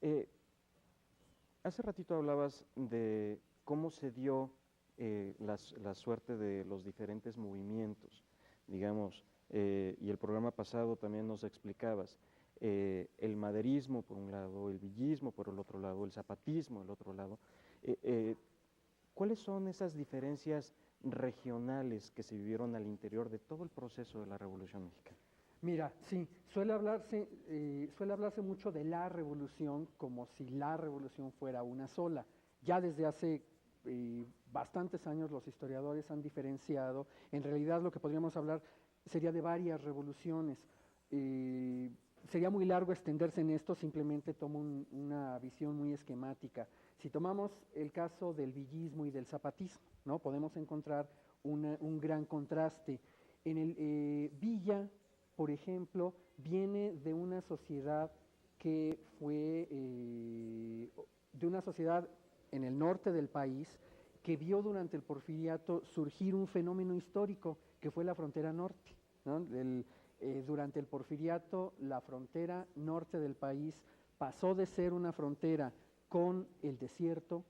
Eh, Hace ratito hablabas de cómo se dio la suerte de los diferentes movimientos, digamos, y el programa pasado también nos explicabas el maderismo por un lado, el villismo por el otro lado, el zapatismo el otro lado. Eh, eh, ¿Cuáles son esas diferencias regionales que se vivieron al interior de todo el proceso de la Revolución Mexicana? Mira, sí, suele hablarse mucho de la revolución como si la revolución fuera una sola. Ya desde hace bastantes años los historiadores han diferenciado. En realidad lo que podríamos hablar sería de varias revoluciones. Sería muy largo extenderse en esto, simplemente tomo una visión muy esquemática. Si tomamos el caso del villismo y del zapatismo, ¿no? Podemos encontrar un gran contraste. En el Villa, por ejemplo, viene de una sociedad que fue de una sociedad en el norte del país que vio durante el porfiriato surgir un fenómeno histórico que fue la frontera norte, ¿no? Durante el porfiriato la frontera norte del país pasó de ser una frontera con el desierto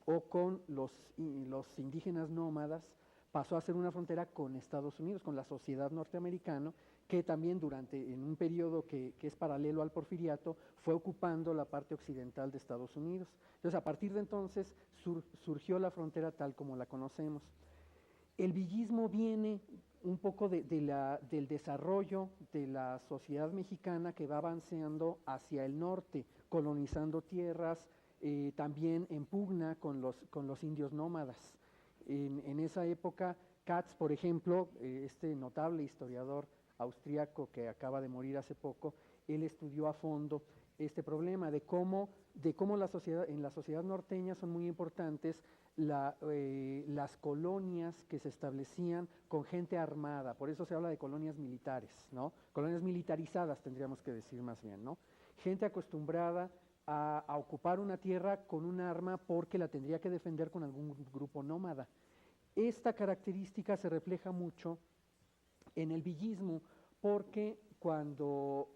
o con los indígenas nómadas, pasó a ser una frontera con Estados Unidos, con la sociedad norteamericana, que también en un periodo que es paralelo al porfiriato, fue ocupando la parte occidental de Estados Unidos. Entonces, a partir de entonces surgió la frontera tal como la conocemos. El villismo viene un poco del desarrollo de la sociedad mexicana que va avanzando hacia el norte, colonizando tierras, también en pugna con los indios nómadas. En esa época, Katz, por ejemplo, este notable historiador austriaco que acaba de morir hace poco, él estudió a fondo este problema de cómo en la sociedad norteña son muy importantes las colonias que se establecían con gente armada, por eso se habla de colonias militares, ¿no? Colonias militarizadas tendríamos que decir más bien, ¿no? Gente acostumbrada a ocupar una tierra con un arma porque la tendría que defender con algún grupo nómada. Esta característica se refleja mucho en el villismo, porque cuando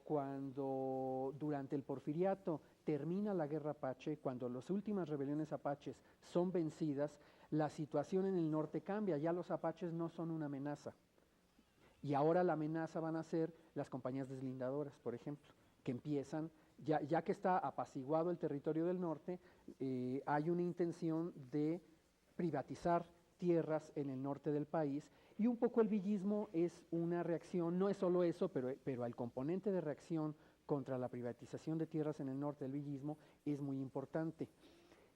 durante el porfiriato termina la guerra apache, cuando las últimas rebeliones apaches son vencidas, la situación en el norte cambia, ya los apaches no son una amenaza. Y ahora la amenaza van a ser las compañías deslindadoras, por ejemplo, que empiezan, ya que está apaciguado el territorio del norte, hay una intención de privatizar tierras en el norte del país y un poco el villismo es una reacción, no es solo eso, pero el componente de reacción contra la privatización de tierras en el norte del villismo es muy importante.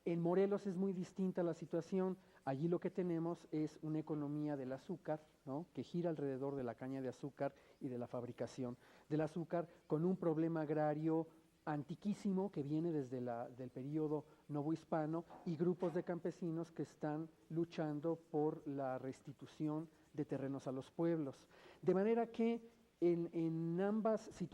En Morelos es muy distinta la situación. Allí lo que tenemos es una economía del azúcar, ¿no? Que gira alrededor de la caña de azúcar y de la fabricación del azúcar, con un problema agrario antiquísimo que viene desde del periodo novohispano y grupos de campesinos que están luchando por la restitución de terrenos a los pueblos. De manera que en ambas, si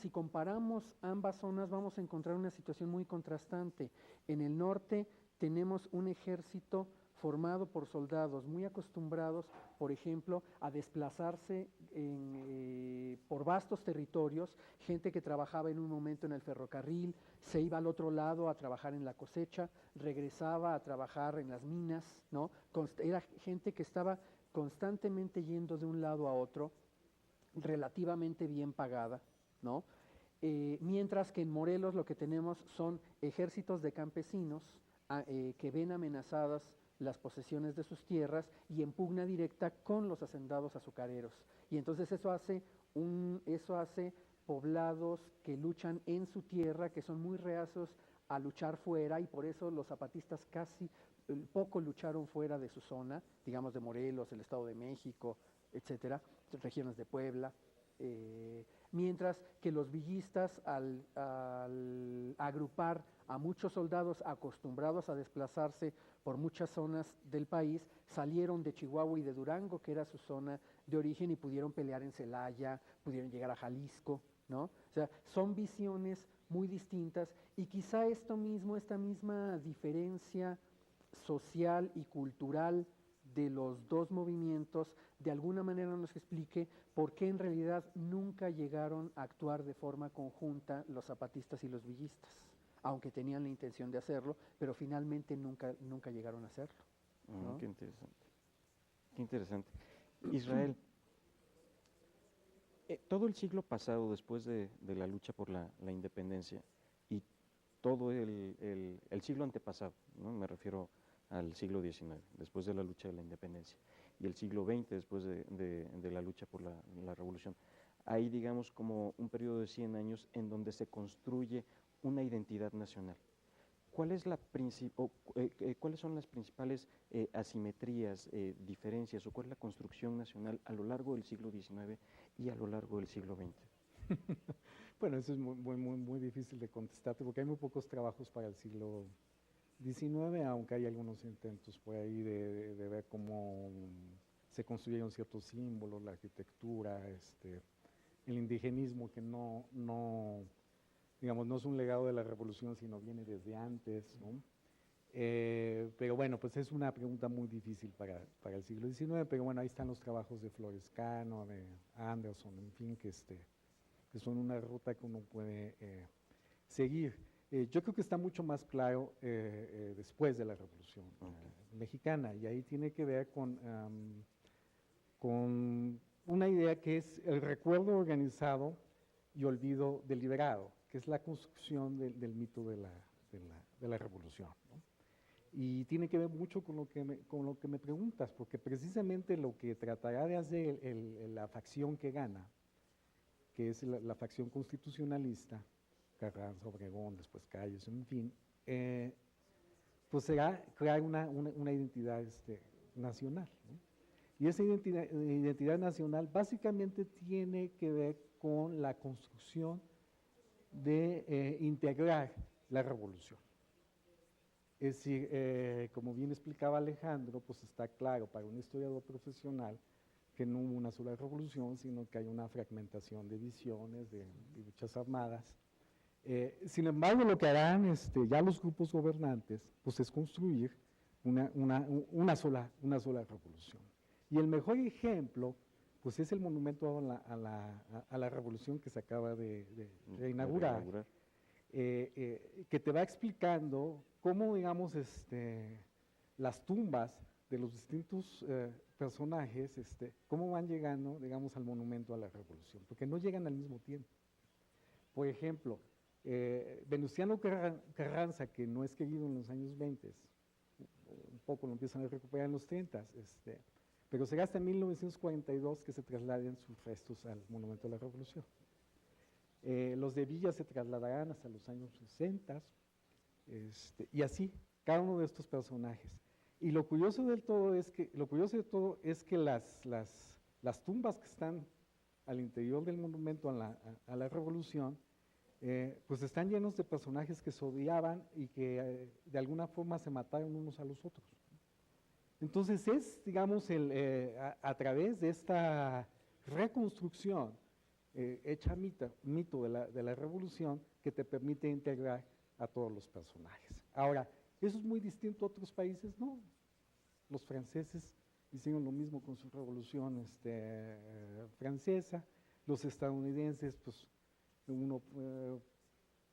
comparamos ambas zonas, vamos a encontrar una situación muy contrastante. En el norte tenemos un ejército formado por soldados muy acostumbrados, por ejemplo, a desplazarse por vastos territorios, gente que trabajaba en un momento en el ferrocarril, se iba al otro lado a trabajar en la cosecha, regresaba a trabajar en las minas, ¿no? Era gente que estaba constantemente yendo de un lado a otro, relativamente bien pagada, ¿no? Mientras que en Morelos lo que tenemos son ejércitos de campesinos que ven amenazadas las posesiones de sus tierras y en pugna directa con los hacendados azucareros. Y entonces eso hace poblados que luchan en su tierra, que son muy reacios a luchar fuera, y por eso los zapatistas casi poco lucharon fuera de su zona, digamos de Morelos, el Estado de México, etcétera, regiones de Puebla. Mientras que los villistas, al agrupar a muchos soldados acostumbrados a desplazarse por muchas zonas del país, salieron de Chihuahua y de Durango, que era su zona de origen, y pudieron pelear en Celaya, pudieron llegar a Jalisco, ¿no? O sea, son visiones muy distintas y quizá esta misma diferencia social y cultural de los dos movimientos de alguna manera nos explique por qué en realidad nunca llegaron a actuar de forma conjunta los zapatistas y los villistas. aunque tenían la intención de hacerlo, pero finalmente nunca llegaron a hacerlo, ¿no? Qué interesante. Qué interesante. Israel, todo el siglo pasado, después de la lucha por la independencia, y todo el siglo antepasado, ¿no? Me refiero al siglo XIX, después de la lucha de la independencia, y el siglo XX, después de la lucha por la revolución, hay, digamos, como un periodo de 100 años en donde se construye una identidad nacional. ¿Cuáles son las principales asimetrías, diferencias, o cuál es la construcción nacional a lo largo del siglo XIX y a lo largo del siglo XX? Bueno, eso es muy difícil de contestarte porque hay muy pocos trabajos para el siglo XIX, aunque hay algunos intentos por ahí de ver cómo se construyeron ciertos símbolos, la arquitectura, el indigenismo, que digamos, no es un legado de la revolución, sino viene desde antes, ¿no? Pero bueno, pues es una pregunta muy difícil para el siglo XIX, pero bueno, ahí están los trabajos de Florescano, de Anderson, en fin, que son una ruta que uno puede seguir. Yo creo que está mucho más claro después de la Revolución Mexicana, y ahí tiene que ver con una idea que es el recuerdo organizado y olvido deliberado, que es la construcción del mito de la revolución, ¿no? Y tiene que ver mucho con lo que me preguntas, porque precisamente lo que tratará de hacer la facción que gana, que es la facción constitucionalista, Carranza, Obregón, después Calles, en fin, pues será crear una identidad nacional, ¿no? Y esa identidad nacional básicamente tiene que ver con la construcción de integrar la revolución. Es decir, como bien explicaba Alejandro, pues está claro para un historiador profesional que no hubo una sola revolución, sino que hay una fragmentación de visiones, de luchas armadas. Sin embargo, lo que harán ya los grupos gobernantes, pues es construir una sola revolución. Y el mejor ejemplo, pues es el monumento a la revolución que se acaba de inaugurar, que te va explicando cómo, digamos, las tumbas de los distintos personajes, cómo van llegando, digamos, al monumento a la revolución, porque no llegan al mismo tiempo. Por ejemplo, Venustiano Carranza, que no es querido en los años 20, un poco lo empiezan a recuperar en los 30, pero será hasta 1942 que se trasladen sus restos al monumento a la revolución. Los de Villa se trasladarán hasta los años 60, y así, cada uno de estos personajes. Y lo curioso de todo es que las tumbas que están al interior del monumento a la revolución, pues están llenos de personajes que se odiaban y que de alguna forma se mataron unos a los otros. Entonces es, digamos, a través de esta reconstrucción hecha mito de la revolución, que te permite integrar a todos los personajes. Ahora, ¿eso es muy distinto a otros países? No. Los franceses hicieron lo mismo con su revolución francesa. Los estadounidenses, pues uno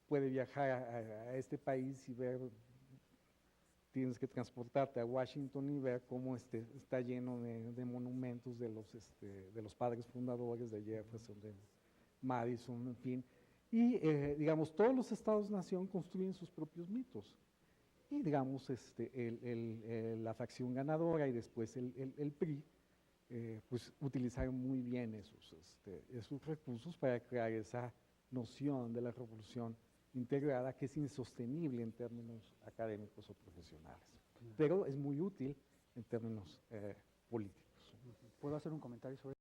puede viajar a este país y ver, tienes que transportarte a Washington y ver cómo está lleno de monumentos de los padres fundadores, de Jefferson, de Madison, en fin. Y, digamos, todos los estados-nación construyen sus propios mitos. Y, digamos, la facción ganadora y después el PRI, pues utilizaron muy bien esos recursos para crear esa noción de la revolución integrada, que es insostenible en términos académicos o profesionales, pero es muy útil en términos políticos. ¿Puedo hacer un comentario sobre